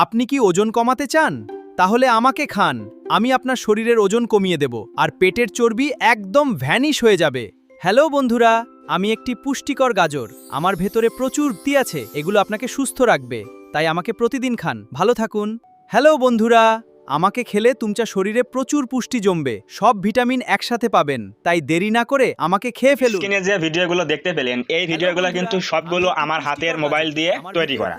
আপনি কি ওজন কমাতে চান? তাহলে আমাকে খান। আমি আপনার শরীরের ওজন কমিয়ে দেব আর পেটের চর্বি একদম ভ্যানিশ হয়ে যাবে। হ্যালো বন্ধুরা, আমি একটি পুষ্টিকর গাজর। আমার ভেতরে প্রচুর শক্তি আছে, এগুলো আপনাকে সুস্থ রাখবে। তাই আমাকে প্রতিদিন খান। ভালো থাকুন। হ্যালো বন্ধুরা, আমাকে খেলে তোমার শরীরে প্রচুর পুষ্টি জমবে। সব ভিটামিন একসাথে পাবেন। তাই দেরি না করে আমাকে খেয়ে ফেলুন। স্ক্রিনে যে ভিডিওগুলো দেখতে পেলেন এই ভিডিওগুলো কিন্তু সবগুলো আমার হাতের মোবাইল দিয়ে তৈরি করা।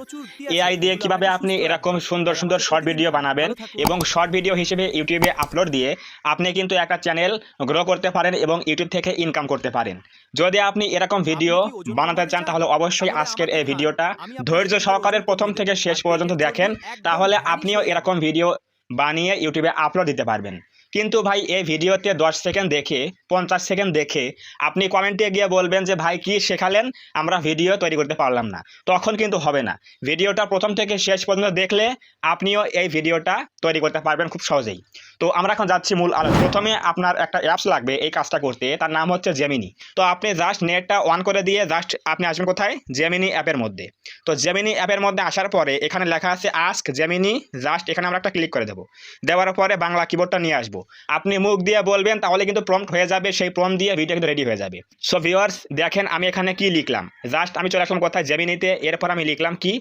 এআই দিয়ে কিভাবে আপনি এরকম সুন্দর সুন্দর শর্ট ভিডিও বানাবেন এবং শর্ট ভিডিও হিসেবে ইউটিউবে আপলোড দিয়ে আপনি কিন্তু একটা চ্যানেল গ্রো করতে পারেন এবং ইউটিউব থেকে ইনকাম করতে পারেন। যদি আপনি এরকম ভিডিও বানাতে চান তাহলে অবশ্যই আজকের এই ভিডিওটা ধৈর্য সহকারে প্রথম থেকে শেষ পর্যন্ত দেখেন, তাহলে আপনিও এরকম ভিডিও বানিয়ে ইউটিউবে আপলোড দিতে পারবেন। কিন্তু ভাই এই ভিডিওতে 10 সেকেন্ড দেখে 50 সেকেন্ড দেখে আপনি কমেন্টে গিয়ে বলবেন যে ভাই কি শেখালেন, আমরা ভিডিও তৈরি করতে পারলাম না, তখন কিন্তু হবে না। ভিডিওটা প্রথম থেকে শেষ পর্যন্ত দেখলে আপনিও এই ভিডিওটা তৈরি করতে পারবেন খুব সহজেই। তো আমরা এখন যাচ্ছি মূল আলোচনা। প্রথমে আপনার একটা অ্যাপস লাগবে এই কাজটা করতে, তার নাম হচ্ছে জেমিনি। তো আপনি জাস্ট নেটটা অন করে দিয়ে জাস্ট আপনি আসবেন কোথায়, জেমিনি অ্যাপের মধ্যে। তো জেমিনি অ্যাপের মধ্যে আসার পরে এখানে লেখা আছে আস্ক জেমিনি, জাস্ট এখানে আমরা একটা ক্লিক করে দেবো। দেওয়ার পরে বাংলা কিবোর্ডটা নিয়ে আসবো, আপনি মুখ দিয়ে বলবেন তাহলে কিন্তু প্রম্পট হয়ে যাবে, সেই প্রম্পট দিয়ে ভিডিও কিন্তু রেডি হয়ে যাবে। সো ভিউয়ার্স দেখেন আমি এখানে কি লিখলাম, জাস্ট আমি চলে আসলাম কোথায়, জেমিনিতে। এরপর আমি লিখলাম কি,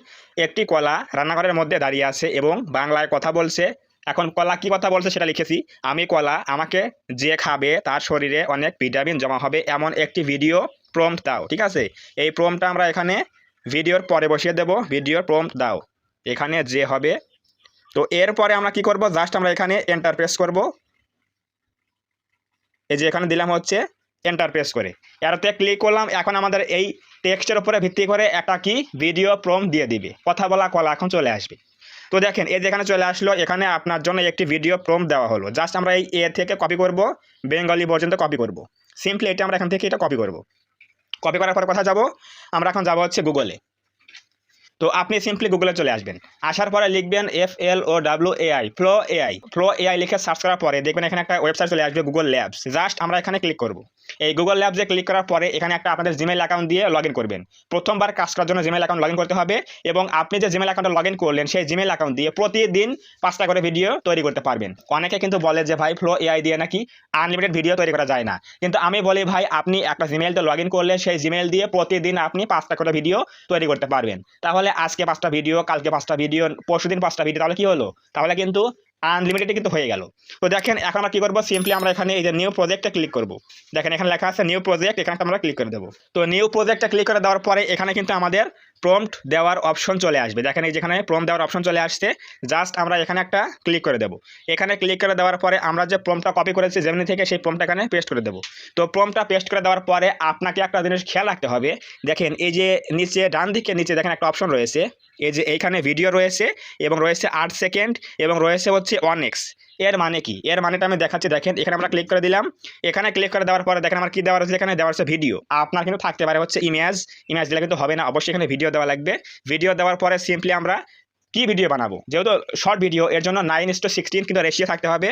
একটি কলা রান্নাঘরের মধ্যে দাঁড়িয়ে আছে এবং বাংলায় কথা বলছে। এখন কলা কি কথা বলছে সেটা লিখেছি আমি, কলা আমাকে যে খাবে তার শরীরে অনেক ভিটামিন জমা হবে এমন একটি ভিডিও প্রম্পট দাও। ঠিক আছে, এই প্রম্পটটা আমরা এখানে ভিডিওর পরে বসিয়ে দেব, ভিডিওর প্রম্পট দাও এখানে যে হবে। তো এরপরে আমরা কি করব, জাস্ট আমরা এখানে এন্টার প্রেস করব। এই যে এখানে দিলাম হচ্ছে এন্টার প্রেস করে, এরতে ক্লিক করলাম। এখন আমাদের এই টেক্সটের উপরে ভিত্তি করে একটা কি ভিডিও প্রম্পট দিয়ে দিবে, কথা বলা কলা এখন চলে আসবে। তো দেখেন এই যেখানে চলে আসলো, এখানে আপনার জন্য একটি ভিডিও প্রম্পট দেওয়া হলো। জাস্ট আমরা এই এ থেকে কপি করব, বেঙ্গলি পর্যন্ত কপি করব। সিম্পলি এটা আমরা এখান থেকে এটা কপি করব। কপি করার পরে কথা যাব, আমরা এখন যাব হচ্ছে গুগলে। তো আপনি সিম্পলি গুগলে চলে আসবেন, আসার পরে লিখবেন FLOWAI ফ্লো এআই লিখে সার্চ করার পরে দেখবেন এখানে একটা ওয়েবসাইট চলে আসবে গুগল ল্যাবস। জাস্ট আমরা এখানে ক্লিক করব। এই গুগল ল্যাবসে ক্লিক করার পরে এখানে একটা আপনাদের জিমেইল অ্যাকাউন্ট দিয়ে লগ ইন করবেন। প্রথমবার কাজ করার জন্য জিমেইল অ্যাকাউন্ট লগ ইন করতে হবে এবং আপনি যে জিমেইল অ্যাকাউন্টে লগ ইন করলেন সেই জিমেইল অ্যাকাউন্ট দিয়ে প্রতিদিন 5টা করে ভিডিও তৈরি করতে পারবেন। অনেকে কিন্তু বলে যে ভাই ফ্লো এআই দিয়ে নাকি আনলিমিটেড ভিডিও তৈরি করা যায় না, কিন্তু আমি বলি ভাই আপনি একটা জিমেইলতে লগ ইন করলে সেই জিমেইল দিয়ে প্রতিদিন আপনি 5টা করে ভিডিও তৈরি করতে পারবেন। তাহলে আজকে 5টা ভিডিও, কালকে 5টা ভিডিও, পরশুদিন 5টা ভিডিও, তাহলে কি হলো, তাহলে কিন্তু আনলিমিটেড কিন্তু হয়ে গেল। তো দেখেন এখন আমরা কি করবো, সিম্পলি আমরা এখানে এই যে নিউ প্রজেক্টে ক্লিক করব। দেখেন এখানে লেখা আছে নিউ প্রজেক্ট, এখানে আমরা ক্লিক করে দেবো। তো নিউ প্রজেক্টে ক্লিক করে দেওয়ার পরে এখানে কিন্তু আমাদের প্রম্পট দেওয়ার অপশন চলে আসবে। দেখেন এই যেখানে প্রম্পট দেওয়ার অপশন চলে আসছে, জাস্ট আমরা এখানে একটা ক্লিক করে দেবো। এখানে ক্লিক করে দেওয়ার পরে আমরা যে প্রম্পটটা কপি করেছি জেমিনি থেকে সেই প্রম্পটটা এখানে পেস্ট করে দেবো। তো প্রম্পটটা পেস্ট করে দেওয়ার পরে আপনাকে একটা জিনিস খেয়াল রাখতে হবে, দেখেন এই যে নিচে ডান দিকে নিচে দেখেন একটা অপশন রয়েছে, এই যে এইখানে ভিডিও রয়েছে এবং রয়েছে 8 সেকেন্ড এবং রয়েছে হচ্ছে 1x। এর মানে কি, এর মানেটা আমি দেখাচ্ছি। দেখেন এখানে আমরা ক্লিক করে দিলাম, এখানে ক্লিক করে দেওয়ার পরে দেখেন আমার কি দেওয়া রয়েছে, এখানে দেওয়া রয়েছে ভিডিও। আপনার কিন্তু থাকতে পারে হচ্ছে ইমেজ দিলে কিন্তু হবে না, অবশ্যই এখানে ভিডিও দেওয়া লাগবে। ভিডিও দেওয়ার পরে সিম্পলি আমরা কি ভিডিও বানাবো, যেহেতু শর্ট ভিডিও এর জন্য 9:16 কিন্তু রেশিও থাকতে হবে।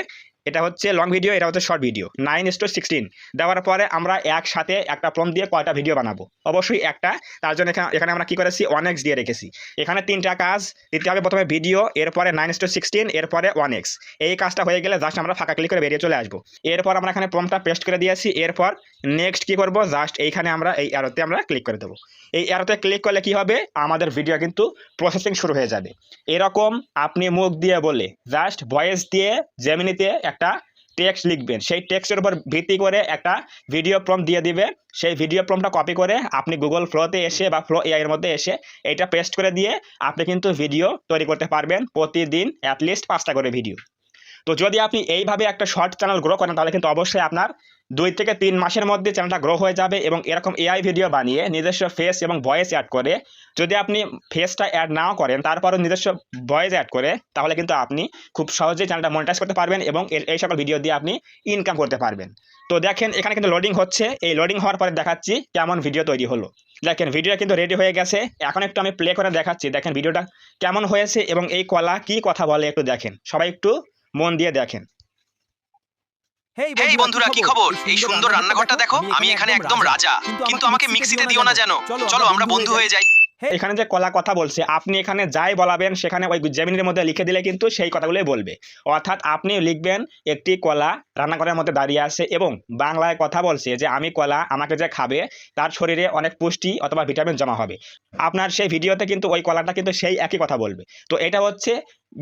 এটা হচ্ছে লং ভিডিও, এটা হচ্ছে শর্ট ভিডিও। 9:16 দেওয়ার পরে আমরা একসাথে একটা প্রম্পট দিয়ে কয়টা ভিডিও বানাবো, অবশ্যই একটা। তার জন্য এখানে আমরা কি করেছি 1x দিয়ে রেখেছি। এখানে 3টা কাজ দিতে হবে, প্রথমে ভিডিও, এরপরে 9:16, এরপরে 1x। এই কাজটা হয়ে গেলে জাস্ট আমরা ফাঁকা ক্লিক করে বেরিয়ে চলে আসবো। এরপর আমরা এখানে প্রম্পটটা পেস্ট করে দিয়েছি। এরপর নেক্সট কি করব, জাস্ট এইখানে আমরা এই অ্যারোতে আমরা ক্লিক করে দেবো। এই অ্যারোতে ক্লিক করলে কি হবে, আমাদের ভিডিও কিন্তু প্রসেসিং শুরু হয়ে যাবে। এরকম আপনি মুখ দিয়ে বলে জাস্ট ভয়েস দিয়ে জেমিনিতে একটা টেক্সট লিখবেন, সেই টেক্সটের উপর ভিত্তি করে একটা ভিডিও প্রম্পট দিয়ে দিবে। সেই ভিডিও প্রম্পটটা কপি করে আপনি গুগল ফ্লোতে এসে বা ফ্লো এআই এর মধ্যে এসে এইটা পেস্ট করে দিয়ে আপনি কিন্তু ভিডিও তৈরি করতে পারবেন প্রতিদিন অ্যাটলিস্ট 5টা করে ভিডিও। তো যদি আপনি এইভাবে একটা শর্ট চ্যানেল গ্রো করেন তাহলে কিন্তু অবশ্যই আপনার 2 থেকে 3 মাসের মধ্যে চ্যানেলটা গ্রো হয়ে যাবে। এবং এরকম এআই ভিডিও বানিয়ে নিজস্ব ফেস এবং ভয়েস অ্যাড করে, যদি আপনি ফেসটা অ্যাড নাও করেন তারপরও নিজস্ব ভয়েস অ্যাড করে, তাহলে কিন্তু আপনি খুব সহজেই চ্যানেলটা মনিটাইজ করতে পারবেন এবং এই সকল ভিডিও দিয়ে আপনি ইনকাম করতে পারবেন। তো দেখেন এখানে কিন্তু লোডিং হচ্ছে, এই লোডিং হওয়ার পরে দেখাচ্ছি কেমন ভিডিও তৈরি হলো। দেখেন ভিডিওটা কিন্তু রেডি হয়ে গেছে। এখন একটু আমি প্লে করে দেখাচ্ছি, দেখেন ভিডিওটা কেমন হয়েছে এবং এই কলা কি কথা বলে একটু দেখেন, সবাই একটু মন দিয়ে দেখেন। হেই বন্ধুরা, কি খবর? এই সুন্দর রান্নাঘরটা দেখো, আমি এখানে একদম রাজা, কিন্তু আমাকে মিক্সিতে দিও না যেন। চলো আমরা বন্ধু হয়ে যাই। এখানে যে কলা কথা বলছে, আপনি এখানে যাই বলাবেন সেখানে ওই জেমিনির মধ্যে লিখে দিলে কিন্তু সেই কথাগুলোই বলবে। অর্থাৎ আপনি লিখবেন একটি কলা রান্নাঘরের মধ্যে দাঁড়িয়ে আছে এবং বাংলায় কথা বলছে যে আমি কলা, আমাকে যে খাবে তার শরীরে অনেক পুষ্টি অথবা ভিটামিন জমা হবে। আপনার সেই ভিডিওতে কিন্তু ওই কলাটা কিন্তু সেই একই কথা বলবে। তো এটা হচ্ছে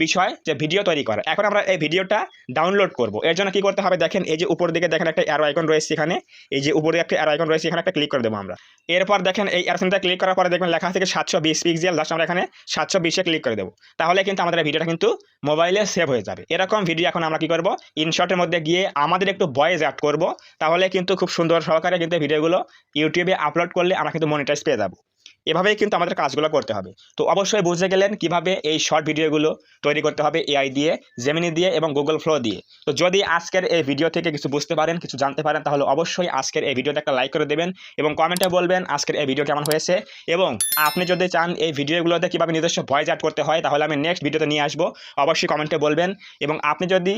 বিষয় যে ভিডিও তৈরি করা। এখন আমরা এই ভিডিওটা ডাউনলোড করব। এর জন্য কি করতে হবে দেখেন, এই যে উপর দিকে দেখেন একটা অ্যারো আইকন রয়েছে এখানে, এই যে উপরে একটা অ্যারো আইকন রয়েছে এখানে একটা ক্লিক করে দেবো আমরা। এরপর দেখেন এই অ্যারোটা ক্লিক করার পরে দেখবেন লেখা আছে 720 পিক্সেল, জাস্ট আমরা এখানে 720-এ ক্লিক করে দেবো। তাহলে কিন্তু আমাদের ভিডিওটা কিন্তু মোবাইলে সেভ হয়ে যাবে। এরকম ভিডিও এখন আমরা কি করব, ইনশটের মধ্যে গিয়ে আমাদের একটু ভয়েস অ্যাড করব, তাহলে কিন্তু খুব সুন্দর সহকারে কিন্তু ভিডিওগুলো ইউটিউবে আপলোড করলে আমরা কিন্তু মনিটাইজ পেয়ে যাবো। এভাবেই কিন্তু আমাদের কাজগুলো করতে হবে। তো অবশ্যই বুঝে গেলেন কিভাবে এই শর্ট ভিডিওগুলো তৈরি করতে হবে এআই দিয়ে, জেমিনি দিয়ে এবং গুগল ফ্লো দিয়ে। তো যদি আজকের এই ভিডিও থেকে কিছু বুঝতে পারেন, কিছু জানতে পারেন, তাহলে অবশ্যই আজকের এই ভিডিওতে একটা লাইক করে দেবেন এবং কমেন্টে বলবেন আজকের এই ভিডিও কেমন হয়েছে। এবং আপনি যদি চান এই ভিডিওগুলোতে কীভাবে নিজস্ব ভয়েস অ্যাড করতে হয়, তাহলে আমি নেক্সট ভিডিওতে নিয়ে আসবো, অবশ্যই কমেন্টে বলবেন। এবং আপনি যদি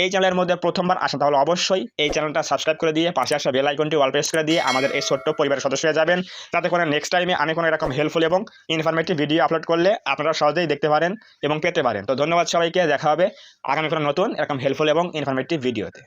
এই চ্যানেলের মধ্যে প্রথমবার আসেন তাহলে অবশ্যই এই চ্যানেলটা সাবস্ক্রাইব করে দিয়ে পাশে আসা বেল আইকনটি অল প্রেস করে দিয়ে আমাদের এই ছোট্ট পরিবারের সদস্য হয়ে যাবেন, যাতে করে নেক্সট টাইমে আমি কোনো এরকম হেল্পফুল এবং ইনফরমেটিভ ভিডিও আপলোড করলে আপনারা সহজেই দেখতে পারেন এবং পেতে পারেন। তো ধন্যবাদ সবাইকে, দেখা হবে আগামী কোনো নতুন এরকম হেল্পফুল এবং ইনফরমেটিভ ভিডিওতে।